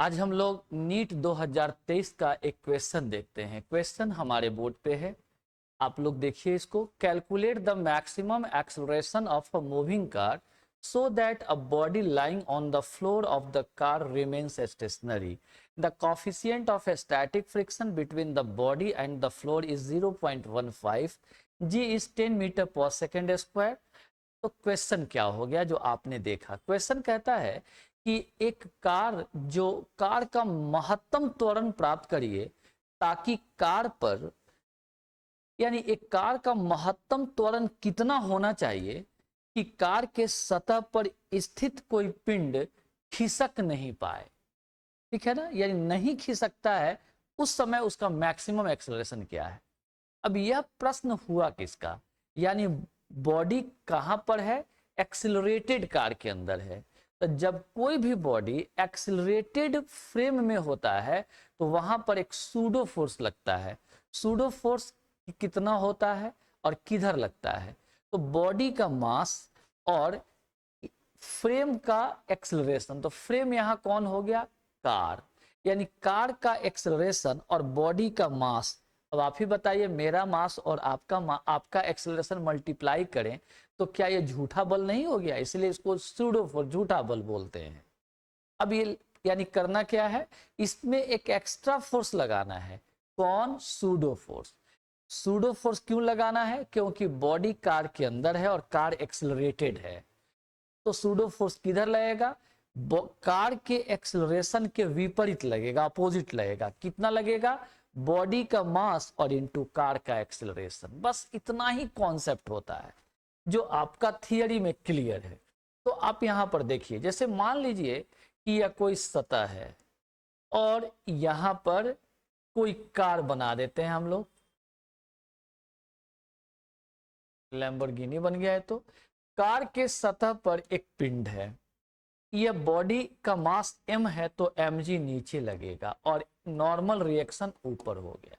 आज हम लोग नीट 2023 का एक क्वेश्चन देखते हैं। क्वेश्चन हमारे बोर्ड पे है, आप लोग देखिए इसको। Calculate the maximum acceleration of a moving car so that a body lying on the floor of the car remains stationary. The coefficient of static friction between the body and the floor is 0.15. G is 10 metre पर second square. तो question क्या हो गया जो आपने देखा? Question कहता है कि एक कार का महत्तम त्वरण प्राप्त करिए ताकि कार पर, यानी एक कार का महत्तम त्वरण कितना होना चाहिए कि कार के सतह पर स्थित कोई पिंड खिसक नहीं पाए। ठीक है ना, यानी नहीं खिसकता है, उस समय उसका मैक्सिमम एक्सेलरेशन क्या है। अब यह प्रश्न हुआ किसका, यानी बॉडी कहां पर है? एक्सिलरेटेड कार के अंदर है। तो जब कोई भी बॉडी एक्सिलरेटेड फ्रेम में होता है तो वहां पर एक सूडो फोर्स लगता है। सूडो फोर्स कितना होता है और किधर लगता है? तो बॉडी का मास और फ्रेम का एक्सेलरेशन। तो फ्रेम यहां कौन हो गया? कार। यानी कार का एक्सेलरेशन और बॉडी का मास। अब आप ही बताइए, मेरा मास और आपका एक्सेलरेशन मल्टीप्लाई करें तो क्या ये झूठा बल नहीं हो गया? इसलिए इसको सूडो फोर्स, झूठा बल बोलते हैं। अब ये यानी करना क्या है, इसमें एक एक्स्ट्रा फोर्स लगाना है। कौन? Pseudo force. सूडो फोर्स क्यों लगाना है? क्योंकि बॉडी कार के अंदर है और कार एक्सेलरेटेड है। तो सूडो फोर्स किधर लगेगा? कार के एक्सेलरेशन के विपरीत लगेगा, अपोजिट लगेगा। कितना लगेगा? बॉडी का मास और इनटू कार का एक्सेलरेशन। बस इतना ही कॉन्सेप्ट होता है जो आपका थियरी में क्लियर है। तो आप यहां पर देखिए, जैसे मान लीजिए कि यह कोई सतह है और यहां पर कोई कार बना देते हैं हम लोग। लैम्बोर्गिनी बन गया है। तो कार के सतह पर एक पिंड है, यह बॉडी का मास m है तो mg नीचे लगेगा और नॉर्मल रिएक्शन ऊपर हो गया।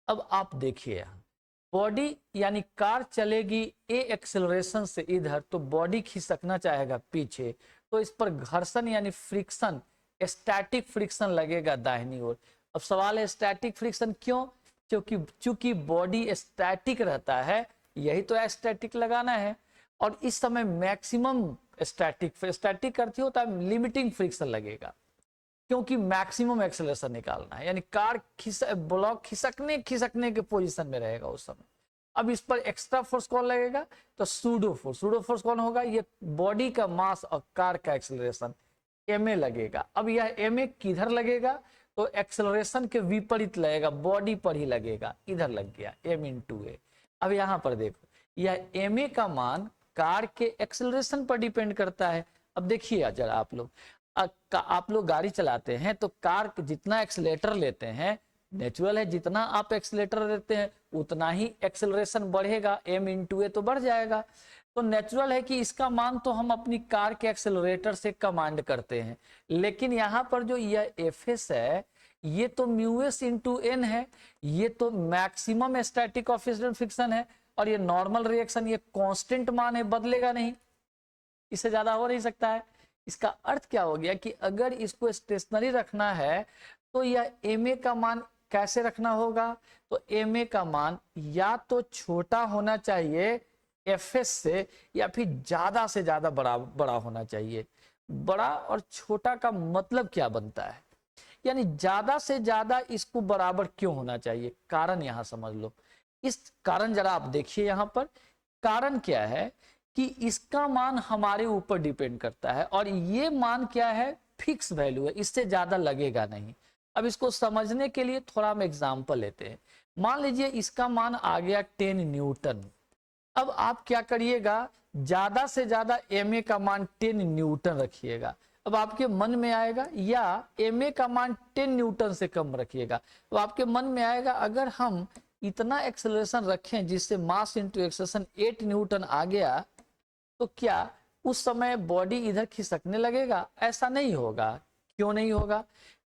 अब आप देखिए, यहां बॉडी यानी कार चलेगी a एक्सेलरेशन से इधर, तो बॉडी खिसकना चाहेगा पीछे, तो इस पर घर्षण यानी फ्रिक्शन, स्टैटिक फ्रिक्शन लगेगा दाहिनी ओर। अब सवाल है स्टैटिक फ्रिक्शन क्यों? चूंकि बॉडी स्टैटिक रहता है, यही तो स्टैटिक लगाना है। और इस समय मैक्सिमम स्टैटिक अर्थ होता है लिमिटिंग फ्रिक्शन लगेगा, क्योंकि मैक्सिमम एक्सेलरेशन निकालना है। यानी कार ब्लॉक खिसकने के पोजीशन में रहेगा उस समय। अब इस पर एक्स्ट्रा फोर्स कौन लगेगा? तो सूडो फोर्स। सूडो फोर्स कौन होगा? ये बॉडी का मास और कार का एक्सेलरेशन ma लगेगा। अब यह ma किधर लगेगा? तो एक्सेलरेशन के विपरीत लगेगा, बॉडी पर ही लगेगा। इधर लग गया m इंटू a। अब यहां पर देखो, यह ma का मान कार के एक्सेलरेशन पर डिपेंड करता है। अब देखिए जरा, आप लोग गाड़ी चलाते हैं तो कार जितना एक्सेलेटर लेते हैं, नेचुरल है, जितना आप एक्सेलेटर लेते हैं उतना ही एक्सेलरेशन बढ़ेगा, m इंटू ए तो बढ़ जाएगा। तो नेचुरल है कि इसका मान तो हम अपनी कार के एक्सेलरेटर से कमांड करते हैं। लेकिन यहां पर जो यह एफ है, ये तो म्यू एस इंटू एन है, ये तो मैक्सिमम स्टैटिक कोएफिशिएंट फ्रिक्शन है, और ये नॉर्मल रिएक्शन, ये कांस्टेंट मान है, बदलेगा नहीं, इससे ज्यादा हो नहीं सकता है। इसका अर्थ क्या हो गया कि अगर इसको स्टेशनरी रखना है तो यह ma का मान कैसे रखना होगा? तो ma का मान या तो छोटा होना चाहिए fs से, या फिर ज्यादा से ज्यादा बड़ा होना चाहिए। बड़ा और छोटा का मतलब क्या बनता है? यानी ज्यादा से ज्यादा इसको बराबर क्यों होना चाहिए? कारण यहां समझ लो। इस कारण जरा आप देखिए, यहां पर कारण क्या है कि इसका मान हमारे ऊपर डिपेंड करता है, और ये मान क्या है? फिक्स वैल्यू है, इससे ज्यादा लगेगा नहीं। अब इसको समझने के लिए थोड़ा हम एग्जांपल लेते हैं। मान लीजिए इसका मान आ गया 10 न्यूटन। अब आप क्या करिएगा? ज्यादा से ज्यादा ma का मान 10 न्यूटन रखिएगा। अब आपके मन में आएगा, या ma का मान 10 न्यूटन से कम रखिएगा। तो आपके मन में आएगा, अगर हम इतना एक्सेलरेशन रखें जिससे मास इंटू एक्सेलरेशन 8 न्यूटन आ गया, तो क्या उस समय बॉडी इधर खिसकने लगेगा? ऐसा नहीं होगा। क्यों नहीं होगा?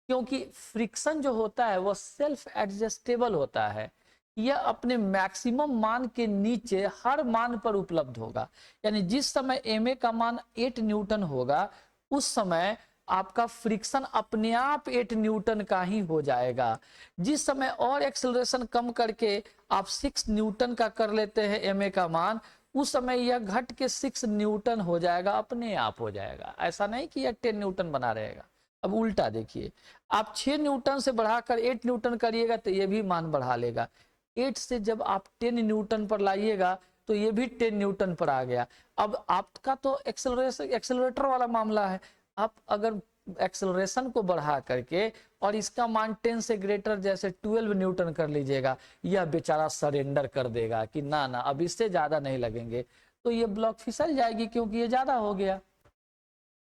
क्योंकि फ्रिक्शन जो होता है वह सेल्फ एडजस्टेबल होता है, यह अपने मैक्सिमम मान के नीचे हर मान पर उपलब्ध होगा। यानी जिस समय ma का मान 8 न्यूटन होगा, उस समय आपका फ्रिक्शन अपने आप 8 न्यूटन का ही हो जाएगा। जिस समय और एक्सेलरेशन कम करके आप 6 न्यूटन का कर लेते हैं एम का मान, उस समय यह घट के 6 न्यूटन हो जाएगा, अपने आप हो जाएगा। ऐसा नहीं कि यह 10 न्यूटन बना रहेगा। अब उल्टा देखिए, आप 6 न्यूटन से बढ़ाकर 8 न्यूटन करिएगा तो ये भी मान बढ़ा लेगा। 8 से जब आप 10 न्यूटन पर लाइएगा तो ये भी 10 न्यूटन पर आ गया। अब आपका तो एक्सेलरेटर वाला मामला है। आप अगर एक्सेलरेशन को बढ़ा करके और इसका मान 10 से ग्रेटर जैसे 12 न्यूटन कर लीजिएगा, यह बेचारा सरेंडर कर देगा कि ना ना अब इससे ज्यादा नहीं लगेंगे, तो ये ब्लॉक फिसल जाएगी क्योंकि ये ज्यादा हो गया।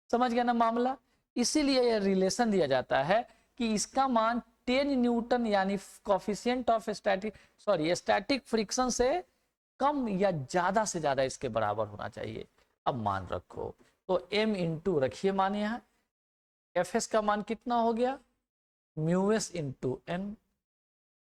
समझ गया ना मामला? इसीलिए यह रिलेशन दिया जाता है कि इसका मान 10 न्यूटन यानी कोफिशिएंट ऑफ स्टैटिक फ्रिक्शन से कम या ज्यादा से ज्यादा इसके बराबर होना चाहिए। अब मान रखो तो m इंटू रखिए मान, यहाँ एफ एस का मान कितना हो गया, mu s into n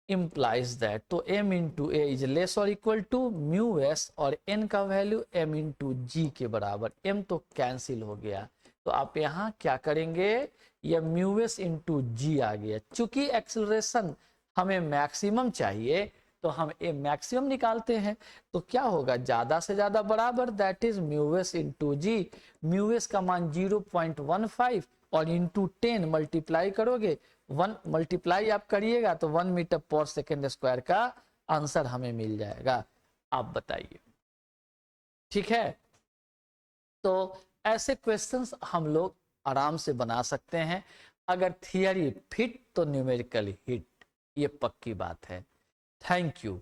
implies that, तो m into a is less और इक्वल टू म्यू एस और n का वैल्यू m इंटू जी के बराबर। m तो कैंसिल हो गया, तो आप यहाँ क्या करेंगे, यह म्यू एस इंटू जी आ गया। चूंकि एक्सेलरेशन हमें मैक्सिमम चाहिए तो हम ए मैक्सिमम निकालते हैं, तो क्या होगा, ज्यादा से ज्यादा बराबर that is mu s into g. Mu s का मान 0.15 और इंटू 10 मल्टीप्लाई करोगे, 1 मल्टीप्लाई आप करिएगा तो 1 मीटर पर सेकेंड स्क्वायर का आंसर हमें मिल जाएगा। आप बताइए, ठीक है? तो ऐसे क्वेश्चंस हम लोग आराम से बना सकते हैं। अगर थियरी फिट तो न्यूमेरिकल हिट, ये पक्की बात है। Thank you.